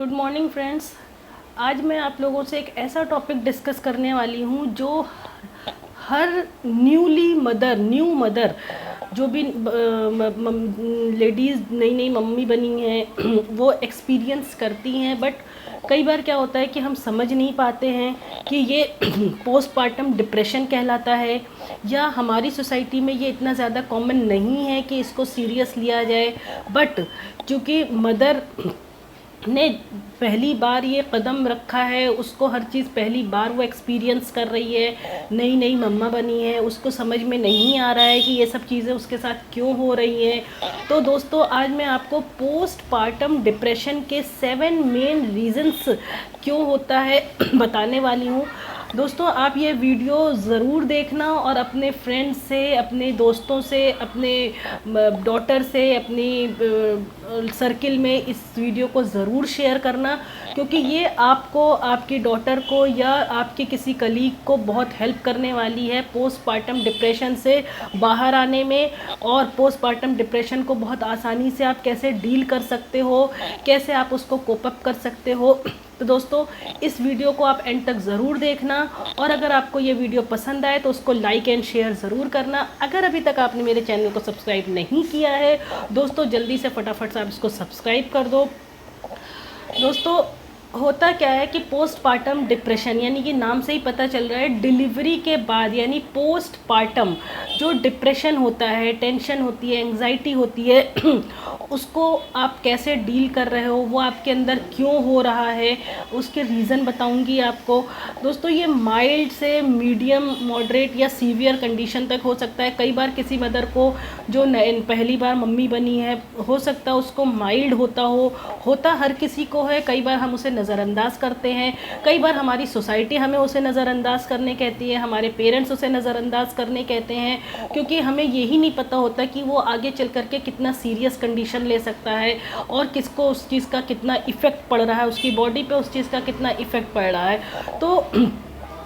Good morning friends. आज मैं आप लोगों से एक ऐसा टॉपिक डिस्कस करने वाली हूँ जो हर न्यू मदर जो भी लेडीज़ नई नई मम्मी बनी हैं वो एक्सपीरियंस करती हैं। बट कई बार क्या होता है कि हम समझ नहीं पाते हैं कि ये पोस्टपार्टम डिप्रेशन कहलाता है या हमारी सोसाइटी में ये इतना ज़्यादा कॉमन नहीं है कि इसको सीरियस लिया जाए। बट चूँकि मदर ने पहली बार ये कदम रखा है, उसको हर चीज़ पहली बार वो एक्सपीरियंस कर रही है, नई नई मम्मा बनी है, उसको समझ में नहीं आ रहा है कि ये सब चीज़ें उसके साथ क्यों हो रही हैं। तो दोस्तों आज मैं आपको पोस्टपार्टम डिप्रेशन के 7 मेन रीज़न्स क्यों होता है बताने वाली हूँ। दोस्तों आप ये वीडियो ज़रूर देखना और अपने फ्रेंड्स से, अपने दोस्तों से, अपने डॉटर से, अपनी सर्किल में इस वीडियो को ज़रूर शेयर करना, क्योंकि ये आपको, आपकी डॉटर को या आपके किसी कलीग को बहुत हेल्प करने वाली है पोस्टपार्टम डिप्रेशन से बाहर आने में। और पोस्टपार्टम डिप्रेशन को बहुत आसानी से आप कैसे डील कर सकते हो, कैसे आप उसको कोप अप कर सकते हो। तो दोस्तों इस वीडियो को आप एंड तक ज़रूर देखना और अगर आपको ये वीडियो पसंद आए तो उसको लाइक एंड शेयर ज़रूर करना। अगर अभी तक आपने मेरे चैनल को सब्सक्राइब नहीं किया है दोस्तों जल्दी से फटाफट से आप इसको सब्सक्राइब कर दो। दोस्तों होता क्या है कि पोस्टपार्टम डिप्रेशन यानी कि नाम से ही पता चल रहा है, डिलीवरी के बाद यानी पोस्टपार्टम जो डिप्रेशन होता है, टेंशन होती है, एंग्जाइटी होती है उसको आप कैसे डील कर रहे हो, वो आपके अंदर क्यों हो रहा है, उसके रीज़न बताऊंगी आपको। दोस्तों ये माइल्ड से मीडियम, मॉडरेट या सीवियर कंडीशन तक हो सकता है। कई बार किसी मदर को जो पहली बार मम्मी बनी है हो सकता है उसको माइल्ड होता हर किसी को है। कई बार हम उसे नज़रअंदाज करते हैं, कई बार हमारी सोसाइटी हमें उसे नज़रअंदाज करने कहती है, हमारे पेरेंट्स उसे नज़रअंदाज करने कहते हैं, क्योंकि हमें यही नहीं पता होता कि वो आगे चल करके कितना सीरियस कंडीशन ले सकता है और किसको उस चीज़ का कितना इफ़ेक्ट पड़ रहा है, उसकी बॉडी पे उस चीज़ का कितना इफ़ेक्ट पड़ रहा है। तो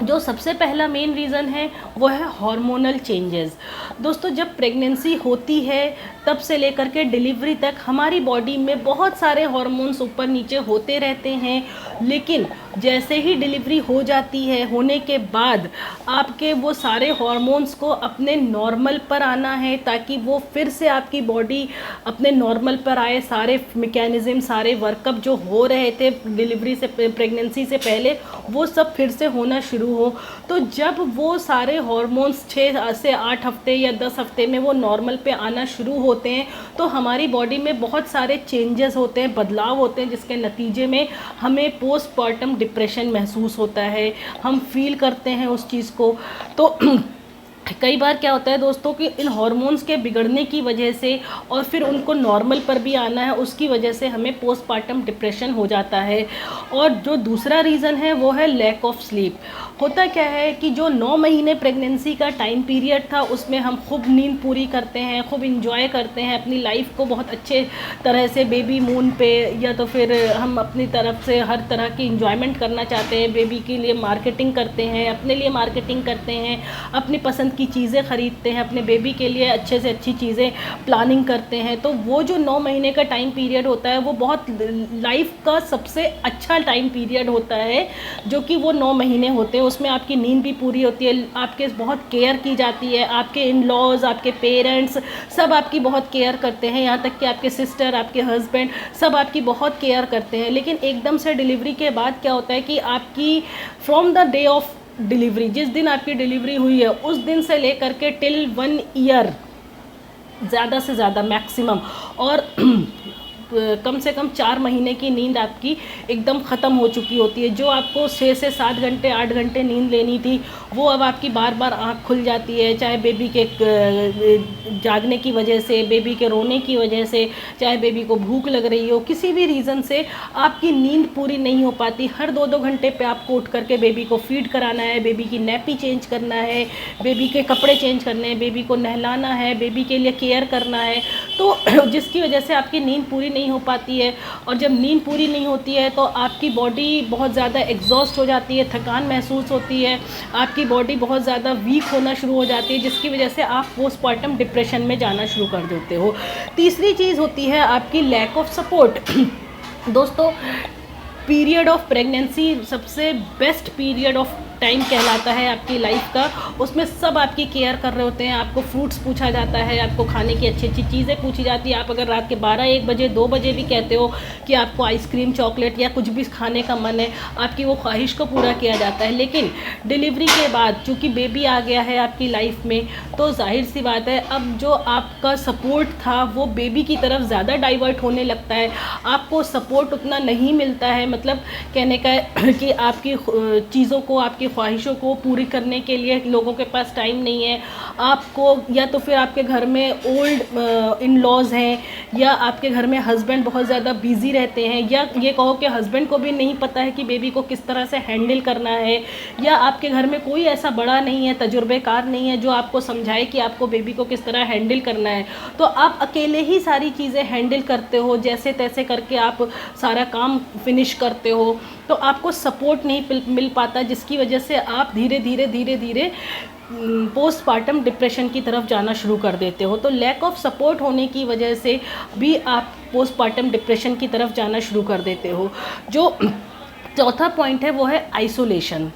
जो सबसे पहला मेन रीज़न है वो है हार्मोनल चेंजेस। दोस्तों जब प्रेगनेंसी होती है तब से लेकर के डिलीवरी तक हमारी बॉडी में बहुत सारे हार्मोन्स ऊपर नीचे होते रहते हैं, लेकिन जैसे ही डिलीवरी हो जाती है, होने के बाद आपके वो सारे हार्मोन्स को अपने नॉर्मल पर आना है ताकि वो फिर से आपकी बॉडी अपने नॉर्मल पर आए। सारे मैकेनिज़्म, सारे वर्कअप जो हो रहे थे डिलीवरी से, प्रेगनेंसी से पहले, वो सब फिर से होना शुरू हो। तो जब वो सारे हार्मोन्स 6 से 8 हफ्ते या 10 हफ्ते में वो नॉर्मल पे आना शुरू होते हैं तो हमारी बॉडी में बहुत सारे चेंजेस होते हैं, बदलाव होते हैं, जिसके नतीजे में हमें पोस्टपार्टम डिप्रेशन महसूस होता है, हम फील करते हैं उस चीज़ को। तो कई बार क्या होता है दोस्तों कि इन हार्मोन्स के बिगड़ने की वजह से और फिर उनको नॉर्मल पर भी आना है, उसकी वजह से हमें पोस्टपार्टम डिप्रेशन हो जाता है। और जो दूसरा रीज़न है वो है लैक ऑफ स्लीप। होता क्या है कि जो 9 महीने प्रेगनेंसी का टाइम पीरियड था उसमें हम खूब नींद पूरी करते हैं, खूब इंजॉय करते हैं अपनी लाइफ को बहुत अच्छे तरह से, बेबी मून पे, या तो फिर हम अपनी तरफ से हर तरह की इंजॉयमेंट करना चाहते हैं, बेबी के लिए मार्केटिंग करते हैं, अपने लिए मार्केटिंग करते हैं, अपनी पसंद की चीज़ें ख़रीदते हैं, अपने बेबी के लिए अच्छे से अच्छी चीज़ें प्लानिंग करते हैं। तो वो जो 9 महीने का टाइम पीरियड होता है वो बहुत लाइफ का सबसे अच्छा टाइम पीरियड होता है, जो कि वो 9 महीने होते हैं। उसमें आपकी नींद भी पूरी होती है, आपके बहुत केयर की जाती है, आपके इन लॉज, आपके पेरेंट्स सब आपकी बहुत केयर करते हैं, यहाँ तक कि आपके सिस्टर, आपके हस्बैंड सब आपकी बहुत केयर करते हैं। लेकिन एकदम से डिलीवरी के बाद क्या होता है कि आपकी from the day of delivery, जिस दिन आपकी डिलीवरी हुई है उस दिन से लेकर के टिल 1 ईयर ज़्यादा से ज़्यादा मैक्सिमम और कम से कम 4 महीने की नींद आपकी एकदम ख़त्म हो चुकी होती है। जो आपको 6 से 7 घंटे, 8 घंटे नींद लेनी थी वो अब आपकी बार बार आँख खुल जाती है, चाहे बेबी के जागने की वजह से, बेबी के रोने की वजह से, चाहे बेबी को भूख लग रही हो, किसी भी रीज़न से आपकी नींद पूरी नहीं हो पाती। हर 2-2 घंटे पे आपको उठ करके बेबी को फीड कराना है, बेबी की नैपी चेंज करना है, बेबी के कपड़े चेंज करने हैं, बेबी को नहलाना है, बेबी के लिए केयर करना है। तो जिसकी वजह से आपकी नींद पूरी नहीं हो पाती है, और जब नींद पूरी नहीं होती है तो आपकी बॉडी बहुत ज़्यादा एग्जॉस्ट हो जाती है, थकान महसूस होती है, आपकी बॉडी बहुत ज़्यादा वीक होना शुरू हो जाती है, जिसकी वजह से आप पोस्टपार्टम डिप्रेशन में जाना शुरू कर देते हो। तीसरी चीज़ होती है आपकी लैक ऑफ सपोर्ट। दोस्तों पीरियड ऑफ प्रेगनेंसी सबसे बेस्ट पीरियड ऑफ टाइम कहलाता है आपकी लाइफ का। उसमें सब आपकी केयर कर रहे होते हैं, आपको फ्रूट्स पूछा जाता है, आपको खाने की अच्छी अच्छी चीज़ें पूछी जाती है। आप अगर रात के 12-1 बजे 2 बजे भी कहते हो कि आपको आइसक्रीम चॉकलेट या कुछ भी खाने का मन है, आपकी वो ख्वाहिश को पूरा किया जाता है। लेकिन डिलीवरी के बाद चूँकि बेबी आ गया है आपकी लाइफ में, तो जाहिर सी बात है अब जो आपका सपोर्ट था वो बेबी की तरफ ज़्यादा डाइवर्ट होने लगता है। आपको सपोर्ट उतना नहीं मिलता है, मतलब कहने का है कि आपकी चीज़ों को, आपकी ख्वाहिशों को पूरी करने के लिए लोगों के पास टाइम नहीं है। आपको या तो फिर आपके घर में ओल्ड इन लॉज़ हैं, या आपके घर में हस्बैंड बहुत ज़्यादा बिज़ी रहते हैं, या ये कहो कि हस्बैंड को भी नहीं पता है कि बेबी को किस तरह से हैंडल करना है, या आपके घर में कोई ऐसा बड़ा नहीं है, तजुर्बेकार नहीं है जो आपको समझाए कि आपको बेबी को किस तरह हैंडल करना है। तो आप अकेले ही सारी चीज़ें हैंडल करते हो, जैसे तैसे करके आप सारा काम फिनिश करते हो। तो आपको सपोर्ट नहीं मिल पाता, जिसकी वजह से आप धीरे धीरे पोस्टपार्टम डिप्रेशन की तरफ जाना शुरू कर देते हो। तो लैक ऑफ सपोर्ट होने की वजह से भी आप पोस्टपार्टम डिप्रेशन की तरफ जाना शुरू कर देते हो। जो चौथा पॉइंट है वो है आइसोलेशन।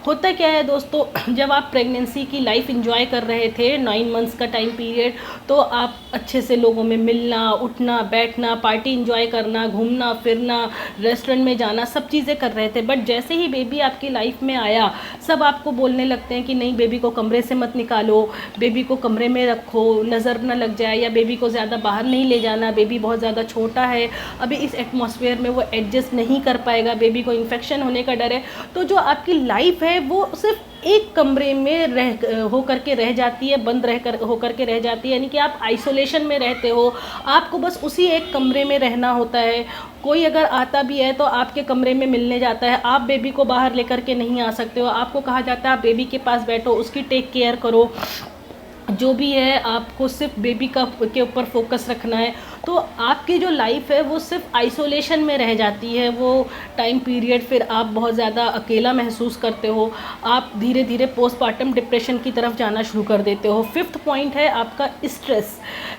होता क्या है दोस्तों, जब आप प्रेगनेंसी की लाइफ एंजॉय कर रहे थे 9 मंथ्स का टाइम पीरियड, तो आप अच्छे से लोगों में मिलना, उठना, बैठना, पार्टी एंजॉय करना, घूमना फिरना, रेस्टोरेंट में जाना, सब चीज़ें कर रहे थे। बट जैसे ही बेबी आपकी लाइफ में आया, सब आपको बोलने लगते हैं कि नहीं, बेबी को कमरे से मत निकालो, बेबी को कमरे में रखो, नज़र न लग जाए, या बेबी को ज़्यादा बाहर नहीं ले जाना, बेबी बहुत ज़्यादा छोटा है, अभी इस एटमॉस्फेयर में वो एडजस्ट नहीं कर पाएगा, बेबी को इन्फेक्शन होने का डर है। तो जो आपकी लाइफ है वो सिर्फ एक कमरे में होकर के रह जाती है, बंद होकर के रह जाती है, यानी कि आप आइसोलेशन में रहते हो। आपको बस उसी एक कमरे में रहना होता है। कोई अगर आता भी है तो आपके कमरे में मिलने जाता है, आप बेबी को बाहर लेकर के नहीं आ सकते हो। आपको कहा जाता है आप बेबी के पास बैठो, उसकी टेक केयर करो, जो भी है आपको सिर्फ बेबी के ऊपर फोकस रखना है। तो आपकी जो लाइफ है वो सिर्फ आइसोलेशन में रह जाती है। वो टाइम पीरियड फिर आप बहुत ज़्यादा अकेला महसूस करते हो, आप धीरे धीरे पोस्टपार्टम डिप्रेशन की तरफ जाना शुरू कर देते हो। 5th पॉइंट है आपका स्ट्रेस।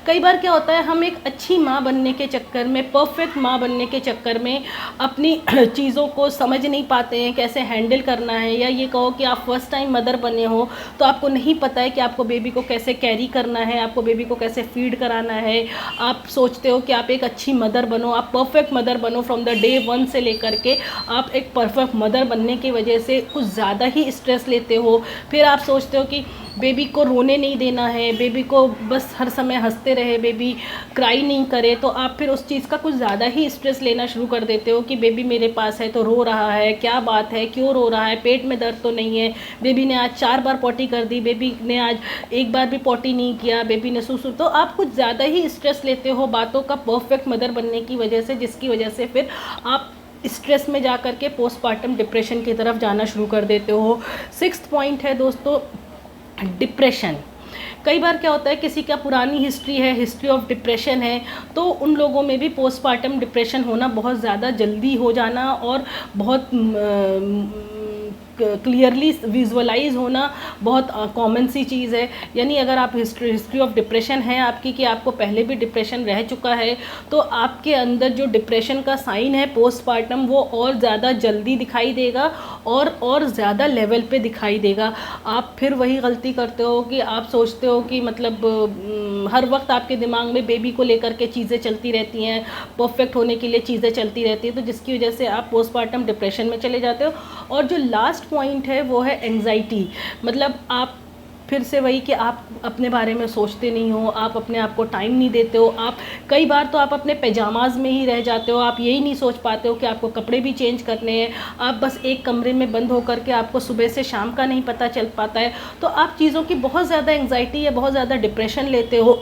कई बार क्या होता है, हम एक अच्छी माँ बनने के चक्कर में, परफेक्ट माँ बनने के चक्कर में अपनी चीज़ों को समझ नहीं पाते हैं कैसे हैंडल करना है। या ये कहो कि आप फर्स्ट टाइम मदर बने हो तो आपको नहीं पता है कि आपको बेबी को कैसे कैरी करना है, आपको बेबी को कैसे फीड कराना है। आप सोचते हो कि आप एक अच्छी मदर बनो, आप परफेक्ट मदर बनो, फ्रॉम द डे 1 से लेकर के आप एक परफेक्ट मदर बनने की वजह से कुछ ज़्यादा ही स्ट्रेस लेते हो। फिर आप सोचते हो कि बेबी को रोने नहीं देना है, बेबी को बस हर समय हंसते रहे, बेबी क्राई नहीं करे। तो आप फिर उस चीज़ का कुछ ज़्यादा ही स्ट्रेस लेना शुरू कर देते हो कि बेबी मेरे पास है तो रो रहा है, क्या बात है, क्यों रो रहा है, पेट में दर्द तो नहीं है, बेबी ने आज 4 बार पॉटी कर दी, बेबी ने आज 1 बार भी पॉटी नहीं किया, बेबी ने सुसु। तो आप कुछ ज़्यादा ही स्ट्रेस लेते हो बातों का परफेक्ट मदर बनने की वजह से, जिसकी वजह से फिर आप स्ट्रेस में जा कर के पोस्टपार्टम डिप्रेशन की तरफ जाना शुरू कर देते हो। 6th पॉइंट है दोस्तों डिप्रेशन। कई बार क्या होता है, किसी का पुरानी हिस्ट्री है, हिस्ट्री ऑफ डिप्रेशन है, तो उन लोगों में भी पोस्टपार्टम डिप्रेशन होना बहुत ज़्यादा जल्दी हो जाना और बहुत क्लियरली विजुअलाइज होना बहुत कॉमन सी चीज़ है। यानी अगर आप हिस्ट्री ऑफ डिप्रेशन है आपकी, कि आपको पहले भी डिप्रेशन रह चुका है, तो आपके अंदर जो डिप्रेशन का साइन है पोस्टपार्टम, वो और ज़्यादा जल्दी दिखाई देगा और ज़्यादा लेवल पे दिखाई देगा। आप फिर वही गलती करते हो कि आप सोचते हो कि मतलब हर वक्त आपके दिमाग में बेबी को लेकर के चीज़ें चलती रहती हैं, परफेक्ट होने के लिए चीज़ें चलती रहती हैं, तो जिसकी वजह से आप पोस्टपार्टम डिप्रेशन में चले जाते हो। और जो लास्ट पॉइंट है वो है एंजाइटी। मतलब आप फिर से वही कि आप अपने बारे में सोचते नहीं हो, आप अपने आप को टाइम नहीं देते हो। आप कई बार तो आप अपने पैजामाज में ही रह जाते हो, आप यही नहीं सोच पाते हो कि आपको कपड़े भी चेंज करने हैं। आप बस एक कमरे में बंद होकर के आपको सुबह से शाम का नहीं पता चल पाता है। तो आप चीज़ों की बहुत ज़्यादा एंजाइटी या बहुत ज़्यादा डिप्रेशन लेते हो।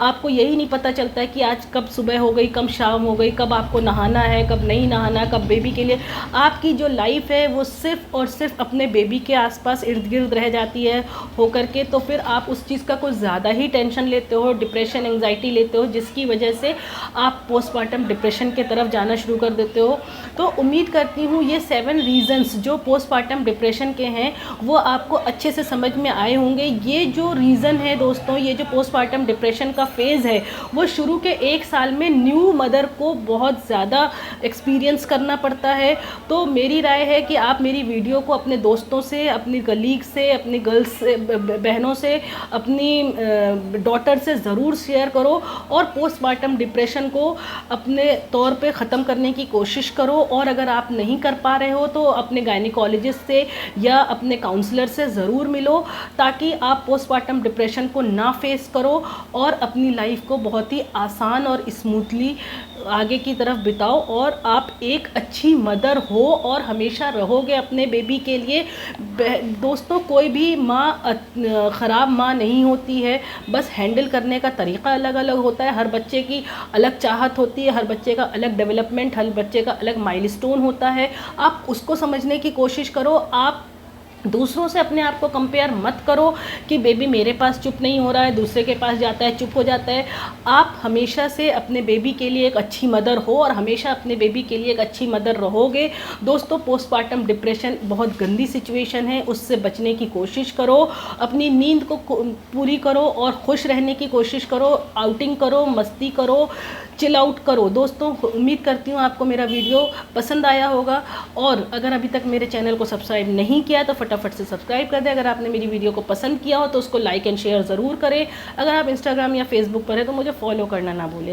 आपको यही नहीं पता चलता है कि आज कब सुबह हो गई, कब शाम हो गई, कब आपको नहाना है, कब नहीं नहाना, कब बेबी के लिए। आपकी जो लाइफ है वो सिर्फ़ और सिर्फ अपने बेबी के आसपास इर्द गिर्द रह जाती है, होकर करके, तो फिर आप उस चीज़ का कुछ ज़्यादा ही टेंशन लेते हो, डिप्रेशन एंग्जाइटी लेते हो, जिसकी वजह से आप पोस्टमार्टम डिप्रेशन के तरफ जाना शुरू कर देते हो। तो उम्मीद करती हूँ ये 7 रीज़न्स जो पोस्टमार्टम डिप्रेशन के हैं वो आपको अच्छे से समझ में आए होंगे। ये जो रीज़न है दोस्तों, ये जो पोस्टमार्टम डिप्रेशन का फेज़ है वो शुरू के 1 साल में न्यू मदर को बहुत ज़्यादा एक्सपीरियंस करना पड़ता है। तो मेरी राय है कि आप मेरी वीडियो को अपने दोस्तों से, अपनी कलीग से, अपनी गर्ल्स से, बहनों से, अपनी डॉटर से ज़रूर शेयर करो और पोस्टमार्टम डिप्रेशन को अपने तौर पे ख़त्म करने की कोशिश करो। और अगर आप नहीं कर पा रहे हो तो अपने गायनिकोलॉजिस्ट से या अपने काउंसलर से ज़रूर मिलो, ताकि आप पोस्टमार्टम डिप्रेशन को ना फेस करो और अपनी लाइफ को बहुत ही आसान और स्मूथली आगे की तरफ बिताओ और आप एक अच्छी मदर हो और हमेशा रहोगे अपने बेबी के लिए। दोस्तों, कोई भी माँ ख़राब माँ नहीं होती है, बस हैंडल करने का तरीक़ा अलग अलग होता है। हर बच्चे की अलग चाहत होती है, हर बच्चे का अलग डेवलपमेंट, हर बच्चे का अलग माइलस्टोन होता है। आप उसको समझने की कोशिश करो। आप दूसरों से अपने आप को कंपेयर मत करो कि बेबी मेरे पास चुप नहीं हो रहा है, दूसरे के पास जाता है चुप हो जाता है। आप हमेशा से अपने बेबी के लिए एक अच्छी मदर हो और हमेशा अपने बेबी के लिए एक अच्छी मदर रहोगे। दोस्तों, पोस्टमार्टम डिप्रेशन बहुत गंदी सिचुएशन है, उससे बचने की कोशिश करो, अपनी नींद को पूरी करो और खुश रहने की कोशिश करो, आउटिंग करो, मस्ती करो, चिल आउट करो। दोस्तों, उम्मीद करती हूँ आपको मेरा वीडियो पसंद आया होगा और अगर अभी तक मेरे चैनल को सब्सक्राइब नहीं किया तो फटाफट से सब्सक्राइब कर दें। अगर आपने मेरी वीडियो को पसंद किया हो तो उसको लाइक एंड शेयर ज़रूर करें। अगर आप इंस्टाग्राम या फेसबुक पर हैं तो मुझे फॉलो करना ना भूलें।